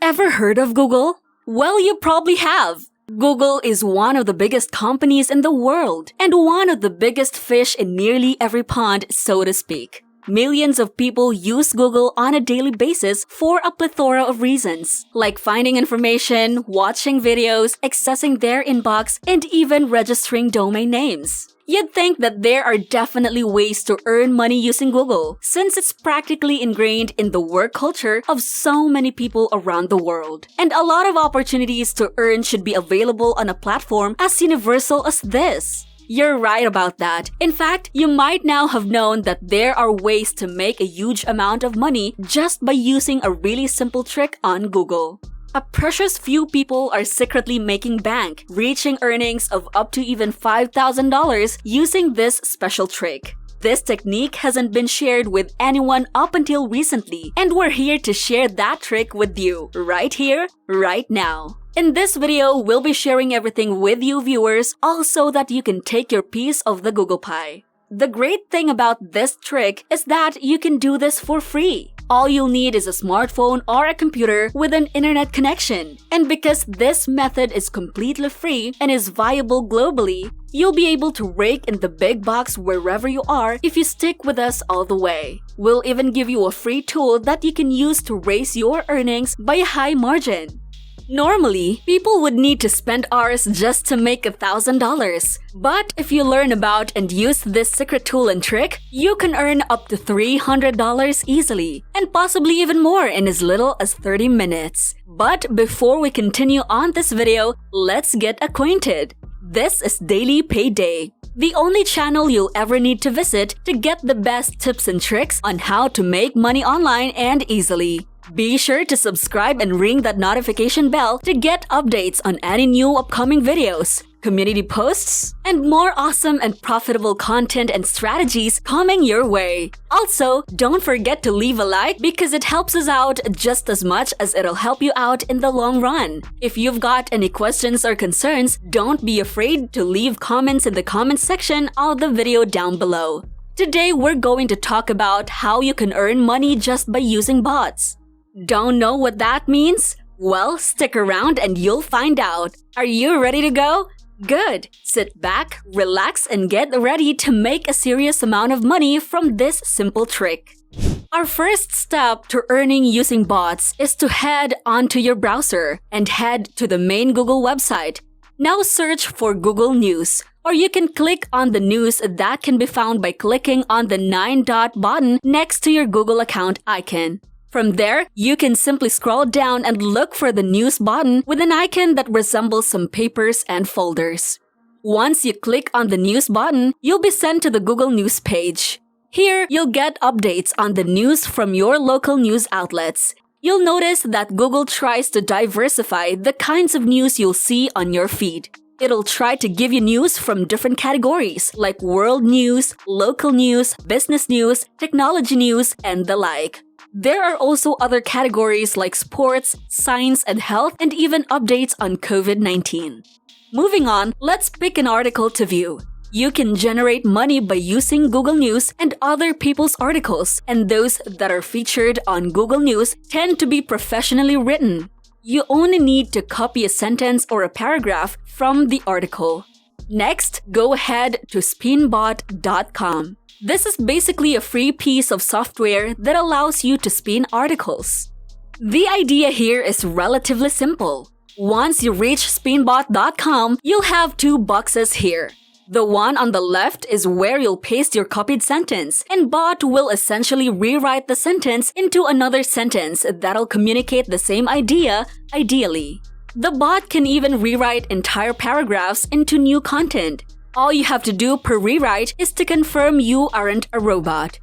ever heard of Google? Well, you probably have. Google is one of the biggest companies in the world and one of the biggest fish in nearly every pond, so to speak. Millions of people use Google on a daily basis for a plethora of reasons, like finding information, watching videos, accessing their inbox, and even registering domain names. You'd think that there are definitely ways to earn money using Google, since it's practically ingrained in the work culture of so many people around the world. And a lot of opportunities to earn should be available on a platform as universal as this. You're right about that. In fact, you might now have known that there are ways to make a huge amount of money just by using a really simple trick on Google. A precious few people are secretly making bank, reaching earnings of up to even $5,000 using this special trick. This technique hasn't been shared with anyone up until recently, and we're here to share that trick with you, right here, right now. In this video, we'll be sharing everything with you viewers, all so that you can take your piece of the Google pie. The great thing about this trick is that you can do this for free. All you'll need is a smartphone or a computer with an internet connection. And because this method is completely free and is viable globally, you'll be able to rake in the big bucks wherever you are if you stick with us all the way. We'll even give you a free tool that you can use to raise your earnings by a high margin. Normally, people would need to spend hours just to make $1,000. But if you learn about and use this secret tool and trick, you can earn up to $300 easily, and possibly even more in as little as 30 minutes. But before we continue on this video, let's get acquainted. This is Daily Payday, the only channel you'll ever need to visit to get the best tips and tricks on how to make money online and easily. Be sure to subscribe and ring that notification bell to get updates on any new upcoming videos, community posts, and more awesome and profitable content and strategies coming your way. Also, don't forget to leave a like because it helps us out just as much as it'll help you out in the long run. If you've got any questions or concerns, don't be afraid to leave comments in the comments section of the video down below. Today, we're going to talk about how you can earn money just by using bots. Don't know what that means? Well, stick around and you'll find out. Are you ready to go? Good! Sit back, relax, and get ready to make a serious amount of money from this simple trick. Our first step to earning using bots is to head onto your browser and head to the main Google website. Now search for Google News, or you can click on the news that can be found by clicking on the 9-dot button next to your Google account icon. From there, you can simply scroll down and look for the news button with an icon that resembles some papers and folders. Once you click on the news button, you'll be sent to the Google News page. Here, you'll get updates on the news from your local news outlets. You'll notice that Google tries to diversify the kinds of news you'll see on your feed. It'll try to give you news from different categories like world news, local news, business news, technology news, and the like. There are also other categories like sports, science and health, and even updates on COVID-19. Moving on, let's pick an article to view. You can generate money by using Google News and other people's articles, and those that are featured on Google News tend to be professionally written. You only need to copy a sentence or a paragraph from the article. Next, go ahead to spinbot.com. This is basically a free piece of software that allows you to spin articles. The idea here is relatively simple. Once you reach spinbot.com, you'll have two boxes here. The one on the left is where you'll paste your copied sentence, and bot will essentially rewrite the sentence into another sentence that'll communicate the same idea, ideally. The bot can even rewrite entire paragraphs into new content. All you have to do per rewrite is to confirm you aren't a robot.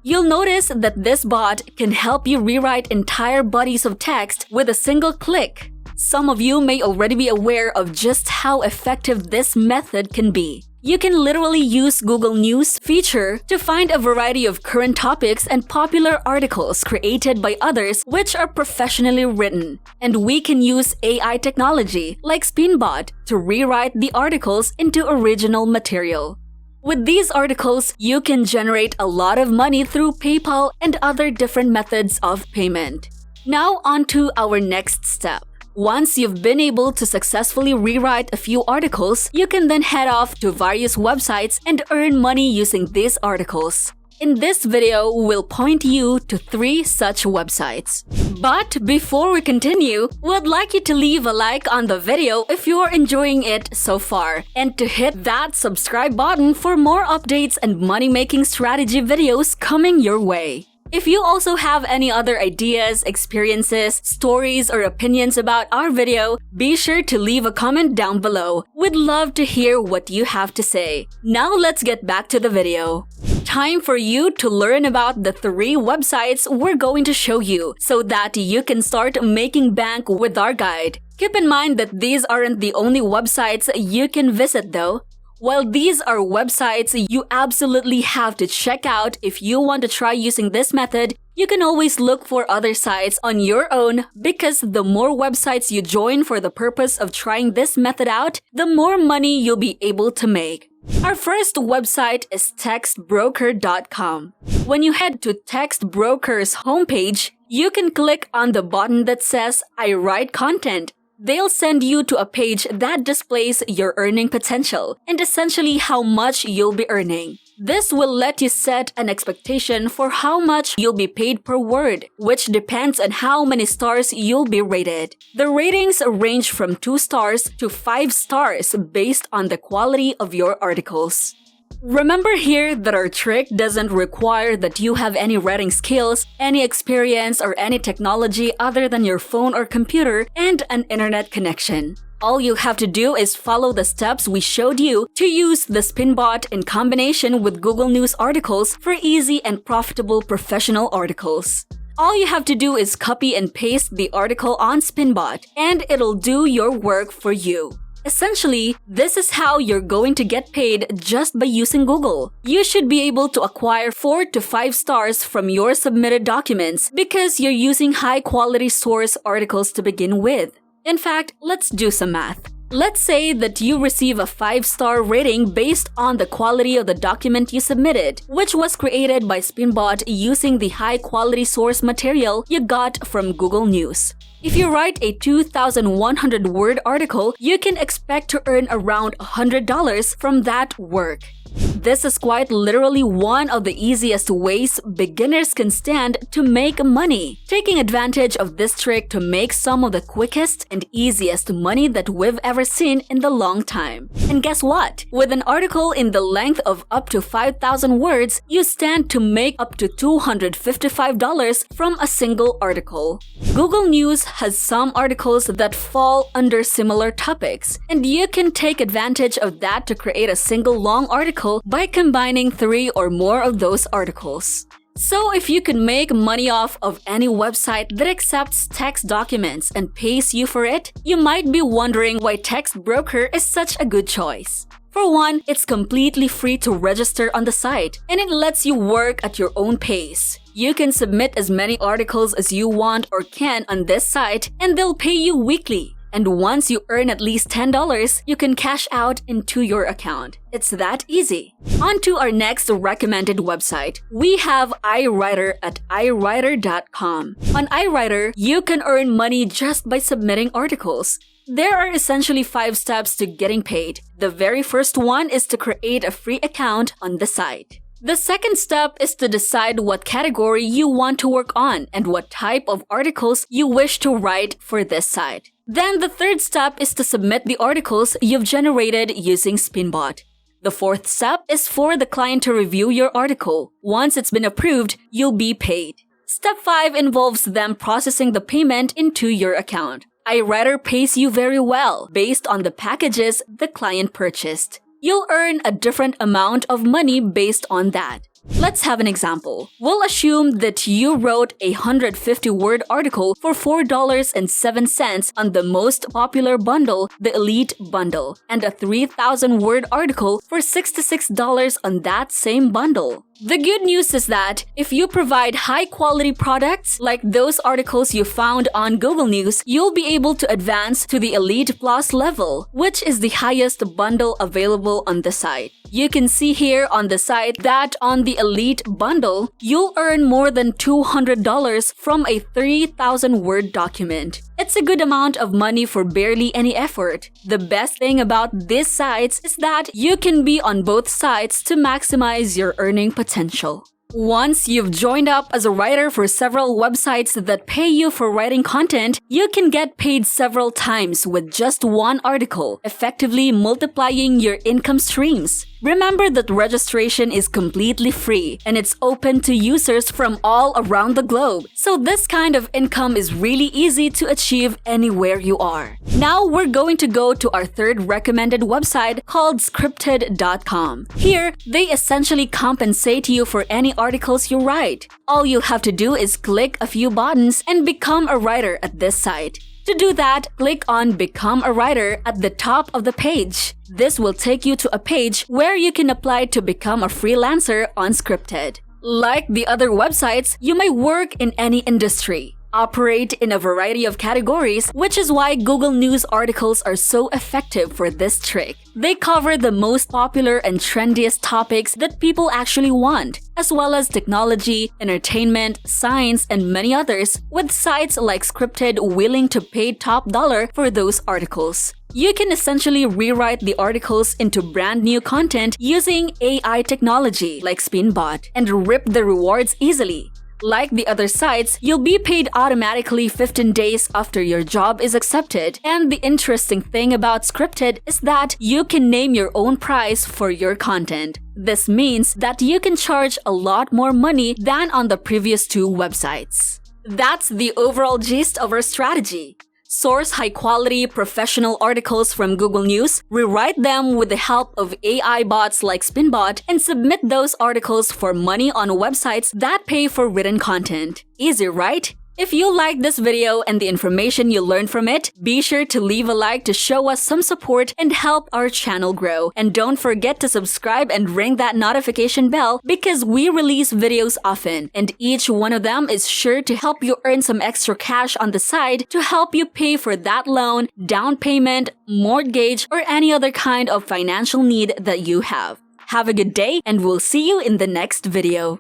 You'll notice that this bot can help you rewrite entire bodies of text with a single click. Some of you may already be aware of just how effective this method can be. You can literally use Google News feature to find a variety of current topics and popular articles created by others which are professionally written. And we can use AI technology like Spinbot to rewrite the articles into original material. With these articles, you can generate a lot of money through PayPal and other different methods of payment. Now on to our next step. Once you've been able to successfully rewrite a few articles, you can then head off to various websites and earn money using these articles. In this video, we'll point you to 3 such websites. But before we continue, we'd like you to leave a like on the video if you're enjoying it so far, and to hit that subscribe button for more updates and money-making strategy videos coming your way. If you also have any other ideas, experiences, stories, or opinions about our video, be sure to leave a comment down below. We'd love to hear what you have to say. Now let's get back to the video. Time for you to learn about the 3 websites we're going to show you so that you can start making bank with our guide. Keep in mind that these aren't the only websites you can visit though. While these are websites you absolutely have to check out if you want to try using this method, you can always look for other sites on your own because the more websites you join for the purpose of trying this method out, the more money you'll be able to make. Our first website is Textbroker.com. When you head to Textbroker's homepage, you can click on the button that says I write content. They'll send you to a page that displays your earning potential and essentially how much you'll be earning. This will let you set an expectation for how much you'll be paid per word, which depends on how many stars you'll be rated. The ratings range from 2 stars to 5 stars based on the quality of your articles. Remember here that our trick doesn't require that you have any writing skills, any experience, or any technology other than your phone or computer and an internet connection. All you have to do is follow the steps we showed you to use the Spinbot in combination with Google News articles for easy and profitable professional articles. All you have to do is copy and paste the article on Spinbot, and it'll do your work for you. Essentially, this is how you're going to get paid just by using Google. You should be able to acquire 4 to 5 stars from your submitted documents because you're using high-quality source articles to begin with. In fact, let's do some math. Let's say that you receive a 5-star rating based on the quality of the document you submitted, which was created by Spinbot using the high-quality source material you got from Google News. If you write a 2,100-word article, you can expect to earn around $100 from that work. This is quite literally one of the easiest ways beginners can stand to make money, taking advantage of this trick to make some of the quickest and easiest money that we've ever seen in the long time. And guess what? With an article in the length of up to 5,000 words, you stand to make up to $255 from a single article. Google News has some articles that fall under similar topics, and you can take advantage of that to create a single long article by combining 3 or more of those articles. So if you could make money off of any website that accepts text documents and pays you for it, you might be wondering why Textbroker is such a good choice. For one, it's completely free to register on the site, and it lets you work at your own pace. You can submit as many articles as you want or can on this site, and they'll pay you weekly. And once you earn at least $10, you can cash out into your account. It's that easy. On to our next recommended website. We have Iwriter at Iwriter.com. On Iwriter, you can earn money just by submitting articles. There are essentially 5 steps to getting paid. The very first one is to create a free account on the site. The second step is to decide what category you want to work on and what type of articles you wish to write for this site. Then the third step is to submit the articles you've generated using Spinbot. The fourth step is for the client to review your article. Once it's been approved, you'll be paid. Step 5 involves them processing the payment into your account. Iwriter pays you very well based on the packages the client purchased. You'll earn a different amount of money based on that. Let's have an example. We'll assume that you wrote a 150-word article for $4.07 on the most popular bundle, the Elite Bundle, and a 3,000-word article for $66 on that same bundle. The good news is that if you provide high-quality products like those articles you found on Google News, you'll be able to advance to the Elite Plus level, which is the highest bundle available on the site. You can see here on the site that on the Elite bundle, you'll earn more than $200 from a 3,000-word document. It's a good amount of money for barely any effort. The best thing about these sites is that you can be on both sides to maximize your earning potential. Once you've joined up as a writer for several websites that pay you for writing content, you can get paid several times with just one article, effectively multiplying your income streams. Remember that registration is completely free and it's open to users from all around the globe, so this kind of income is really easy to achieve anywhere you are. Now we're going to go to our third recommended website called Scripted.com. Here, they essentially compensate you for any articles you write. All you'll have to do is click a few buttons and become a writer at this site. To do that, click on Become a Writer at the top of the page. This will take you to a page where you can apply to become a freelancer on Scripted. Like the other websites, you may work in any industry, operate in a variety of categories, which is why Google News articles are so effective for this trick. They cover the most popular and trendiest topics that people actually want, as well as technology, entertainment, science, and many others, with sites like Scripted willing to pay top dollar for those articles. You can essentially rewrite the articles into brand new content using AI technology like Spinbot and reap the rewards easily. Like the other sites, you'll be paid automatically 15 days after your job is accepted. And the interesting thing about Scripted is that you can name your own price for your content. This means that you can charge a lot more money than on the previous two websites. That's the overall gist of our strategy. Source high-quality, professional articles from Google News, rewrite them with the help of AI bots like Spinbot, and submit those articles for money on websites that pay for written content. Easy, right? If you liked this video and the information you learned from it, be sure to leave a like to show us some support and help our channel grow. And don't forget to subscribe and ring that notification bell because we release videos often, and each one of them is sure to help you earn some extra cash on the side to help you pay for that loan, down payment, mortgage, or any other kind of financial need that you have. Have a good day, and we'll see you in the next video.